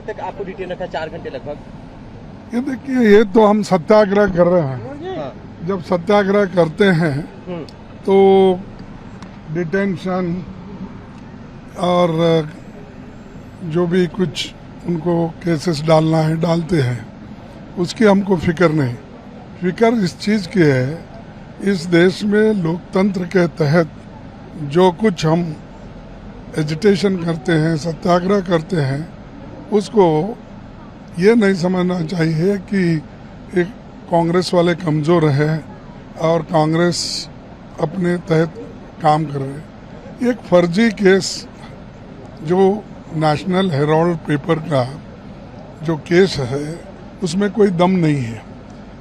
देर तक आपको डिटेन रखा? 4 घंटे लगभग। ये देखिए, ये तो हम सत्याग्रह कर रहे हैं। हाँ। जब सत्याग्रह करते हैं तो डिटेंशन और जो भी कुछ उनको केसेस डालना है डालते हैं, उसकी हमको फिक्र नहीं। फिक्र इस चीज़ की है, इस देश में लोकतंत्र के तहत जो कुछ हम एजिटेशन करते हैं, सत्याग्रह करते हैं, उसको ये नहीं समझना चाहिए कि एक कांग्रेस वाले कमज़ोर है और कांग्रेस अपने तहत काम कर रहे हैं। एक फर्जी केस जो नेशनल हेराल्ड पेपर का जो केस है, उसमें कोई दम नहीं है।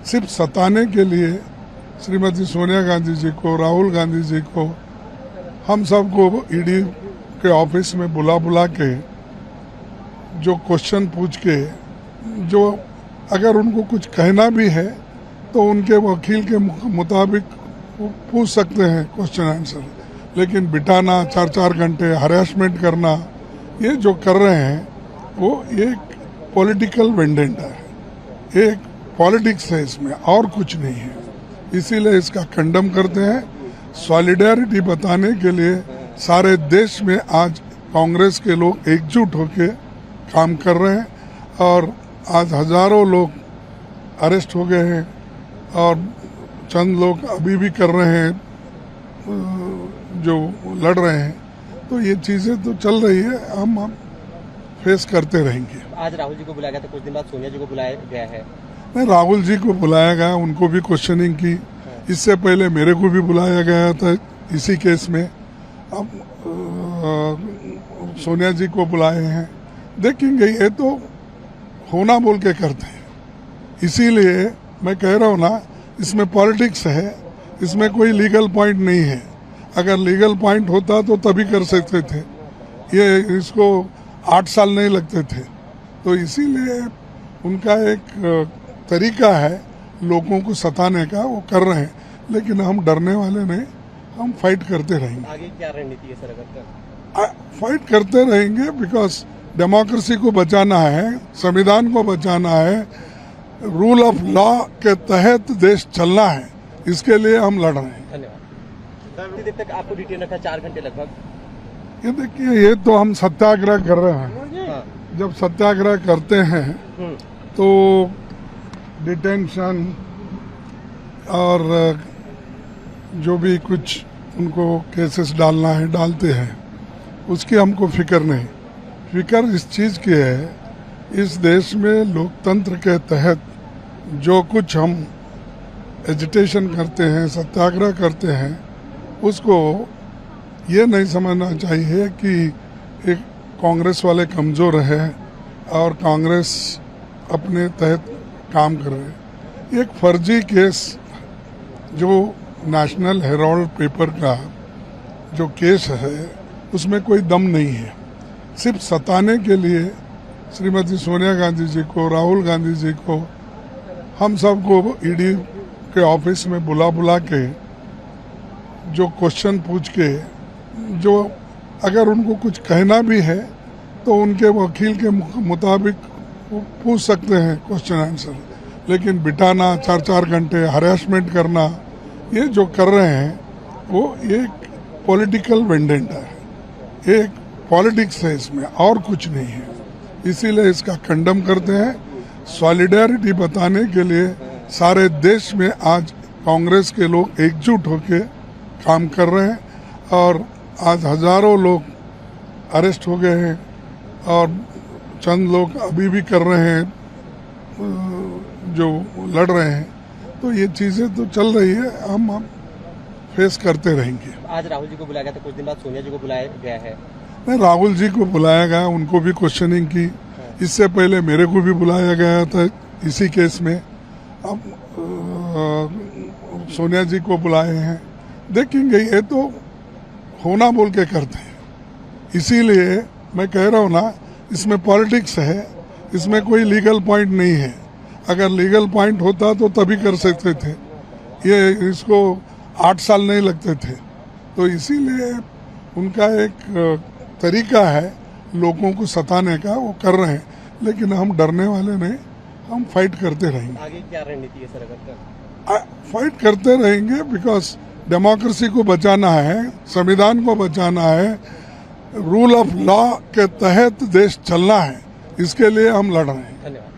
सिर्फ सताने के लिए श्रीमती सोनिया गांधी जी को, राहुल गांधी जी को, हम सबको ईडी के ऑफिस में बुला के जो क्वेश्चन पूछ के, जो अगर उनको कुछ कहना भी है तो उनके वकील के मुताबिक पूछ सकते हैं क्वेश्चन आंसर, लेकिन बिठाना 4-4 घंटे हरासमेंट करना, ये जो कर रहे हैं वो एक पॉलिटिकल वेंडेंटा है, एक पॉलिटिक्स है इसमें, और कुछ नहीं है। इसीलिए इसका खंडन करते हैं। सॉलिडेरिटी बताने के लिए सारे देश में आज कांग्रेस के लोग एकजुट होकर काम कर रहे हैं और आज हजारों लोग अरेस्ट हो गए हैं और चंद लोग अभी भी कर रहे हैं, जो लड़ रहे हैं। तो ये चीज़ें तो चल रही है, हम फेस करते रहेंगे। आज राहुल जी को बुलाया गया था, कुछ दिन बाद सोनिया जी को बुलाया गया है। नहीं, राहुल जी को बुलाया गया, उनको भी क्वेश्चनिंग की। इससे पहले मेरे को भी बुलाया गया था इसी केस में। अब सोनिया जी को बुलाए हैं, देखेंगे। ये तो होना बोल के करते हैं, इसीलिए मैं कह रहा हूँ ना, इसमें पॉलिटिक्स है, इसमें कोई लीगल पॉइंट नहीं है। अगर लीगल पॉइंट होता तो तभी कर सकते थे, ये इसको 8 साल नहीं लगते थे। तो इसीलिए उनका एक तरीका है लोगों को सताने का, वो कर रहे हैं। लेकिन हम डरने वाले नहीं, हम फाइट करते रहेंगे। आगे क्या रणनीति है सर? फाइट करते रहेंगे, बिकॉज डेमोक्रेसी को बचाना है, संविधान को बचाना है, रूल ऑफ लॉ के तहत देश चलना है, इसके लिए हम लड़ रहे हैं। धन्यवाद। कितनी देर तक आपको डिटेन रखा? 4 घंटे लगभग। ये देखिए, ये तो हम सत्याग्रह कर रहे हैं। हाँ। जब सत्याग्रह करते हैं तो डिटेंशन और जो भी कुछ उनको केसेस डालना है डालते हैं, उसकी हमको फिक्र नहीं। फिक्र इस चीज़ की है, इस देश में लोकतंत्र के तहत जो कुछ हम एजिटेशन करते हैं, सत्याग्रह करते हैं, उसको ये नहीं समझना चाहिए कि एक कांग्रेस वाले कमज़ोर है और कांग्रेस अपने तहत काम कर रहे हैं। एक फर्जी केस जो नेशनल हेराल्ड पेपर का जो केस है, उसमें कोई दम नहीं है। सिर्फ सताने के लिए श्रीमती सोनिया गांधी जी को, राहुल गांधी जी को, हम सबको ईडी के ऑफिस में बुला के जो क्वेश्चन पूछ के, जो अगर उनको कुछ कहना भी है तो उनके वकील के मुताबिक पूछ सकते हैं क्वेश्चन आंसर, लेकिन बिठाना 4-4 घंटे हरासमेंट करना, ये जो कर रहे हैं वो एक पॉलिटिकल वेंडेंटा है, एक पॉलिटिक्स है इसमें, और कुछ नहीं है। इसीलिए इसका खंडन करते हैं। सॉलिडेरिटी बताने के लिए सारे देश में आज कांग्रेस के लोग एकजुट होकर काम कर रहे हैं और आज हजारों लोग अरेस्ट हो गए हैं और चंद लोग अभी भी कर रहे हैं, जो लड़ रहे हैं। तो ये चीज़ें तो चल रही है, हम फेस करते रहेंगे। आज राहुल जी को बुलाया गया था, कुछ दिन बाद सोनिया जी को बुलाया गया है। नहीं, राहुल जी को बुलाया गया, उनको भी क्वेश्चनिंग की। इससे पहले मेरे को भी बुलाया गया था इसी केस में। अब सोनिया जी को बुलाए हैं, देखेंगे। ये तो होना बोल के करते हैं, इसीलिए मैं कह रहा हूँ ना, इसमें पॉलिटिक्स है, इसमें कोई लीगल पॉइंट नहीं है। अगर लीगल पॉइंट होता तो तभी कर सकते थे, ये इसको 8 साल नहीं लगते थे। तो इसीलिए उनका एक तरीका है लोगों को सताने का, वो कर रहे हैं। लेकिन हम डरने वाले नहीं, हम फाइट करते रहेंगे। आगे क्या रणनीति है सर अगर फाइट करते रहेंगे बिकॉज डेमोक्रेसी को बचाना है, संविधान को बचाना है, रूल ऑफ लॉ के तहत देश चलना है, इसके लिए हम लड़ रहे हैं। धन्यवाद।